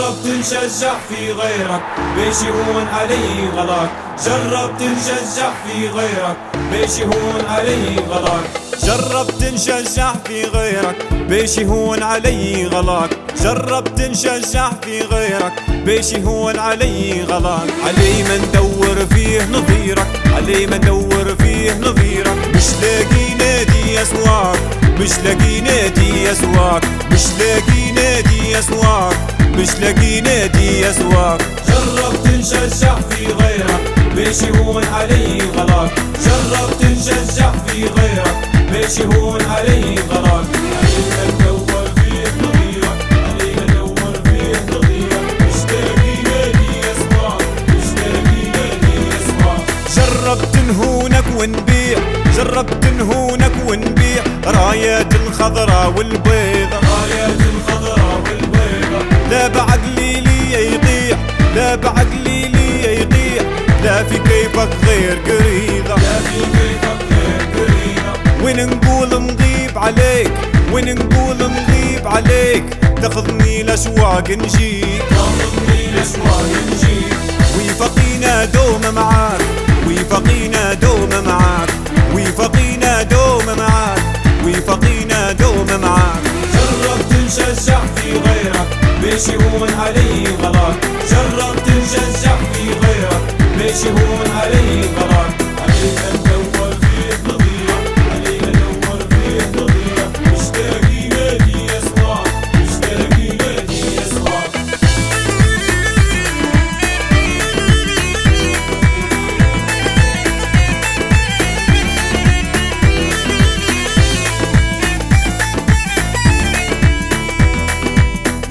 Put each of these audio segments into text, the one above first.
جربت نشجع في غيرك بيش يهون علي غلاك. جربت نشجع في غيرك بيش يهون علي غلاك. جربت نشجع في غيرك بيش يهون علي غلاك. جربت نشجع في غيرك بيش يهون علي غلاك. علي ما ندور فيه نظيرك، علي ما ندور فيه نظيرك. مش لاقي نادي يسواك، مش لاقي نادي يسواك، مش لاقي نادي يسواك، مش لاقي نادي يسواك. جربت نشجع في غيرك بيش يهون علي غلاك. جربت نشجع في غيرك بيش يهون علي غلاك. علي ما ندور فيه نظيرك، علي ما ندور فيه نظيرك. مش لاقي نادي يسواك، مش لاقي نادي يسواك. جربت نهونك ونبيع، جربت نهونك ونبيع رايات الخضراء والبيضة، رايات الخضراء والبيضة. لا بعقلي لي يضيع، لا بعقلي لي يضيع. لا في كيفك غير قريضة، لا في كيفك غير قريضة. وين نقول نغيب عليك، وين نقول نغيب عليك. تاخذني الأشواق نجيك، تاخذني الأشواق نجيك. ويفقينا دوم معاك، ويفقينا دوم معاك، ويفقينا دوم معاك، ويفقينا دوم معاك. جربت نشجع في غيرك بيش يهون علي غلاك. جربت نشجع في غيرك بيش يهون علي غلاك. علي ما ندور فيه نظيرك، علي ما ندور فيه نظيرك. مش لاقي نادي يسواك، مش لاقي نادي يسواك.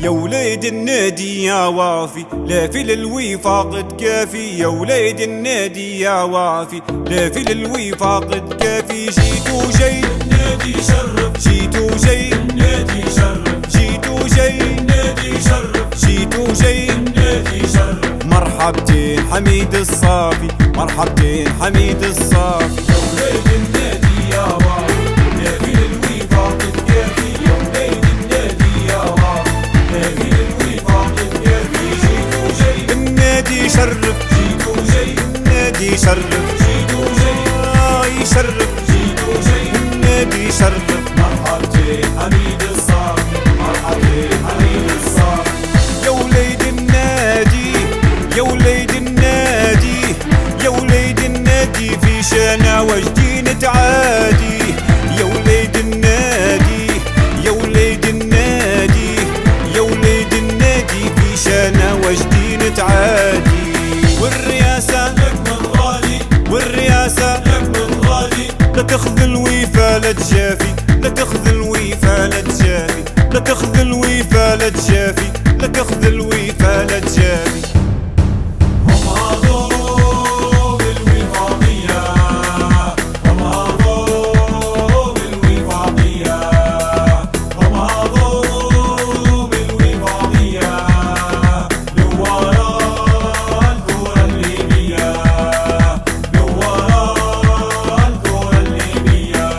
يا وليد النادي يا وافي، لا في للوفاق كافي. يا وليد النادي يا وافي، لا في للوفاق كافي. جيت وجاي النادي شرف، جيت وجاي النادي شرف، جيت وجاي النادي شرف، جيت وجاي النادي شرف. مرحبتين حميد الصافي، مرحبتين حميد الصافي. يا وليد النادي يا وافي، لا في للوفاق كافي. يا وليد النادي يا وافي، لا في للوفاق كافي. جيت وجاي النادي شرف، جيت وجاي النادي شرف، جيت وجاي يشرف جيت وجاي. النادي شرف. مرحبتين حميد الصافي، مرحبتين حميد الصافي. يا وليد النادي، يا وليد النادي، يا وليد النادي في شانا وجدين تعادي. يا وليد النادي، يا وليد النادي، يا وليد النادي في شانا وجدين تعادي. والرئاسة لك من غالي، والرئاسة لك من غالي. لا تاخذ الوفا لا تجافي، لا تاخذ الوفا لا تجافي، لا تاخذ الوفا لا تجافي، لا تاخذ الوفا لا تجافي. هم هاضوا بالوفاقية، هم هاضوا بالوفاقية، هم هاضوا بالوفاقية. لورا الكرة الليبية، لورا الكرة الليبية.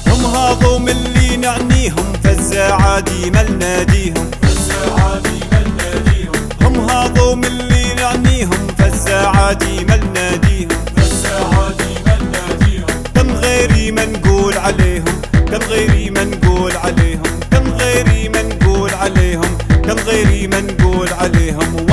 هم هاضوا من اللي نعنيهم فالزعادي مال ناديهم، فالسعادي من ناديهم، هم هاضوا من اللي نعنيهم فالزعادي مال ناديهم. فالسعادي من ناديهم. كم غيري ما نقول عليهم، كم غيري ما نقول عليهم، كم غيري ما نقول عليهم، كم غيري ما نقول عليهم.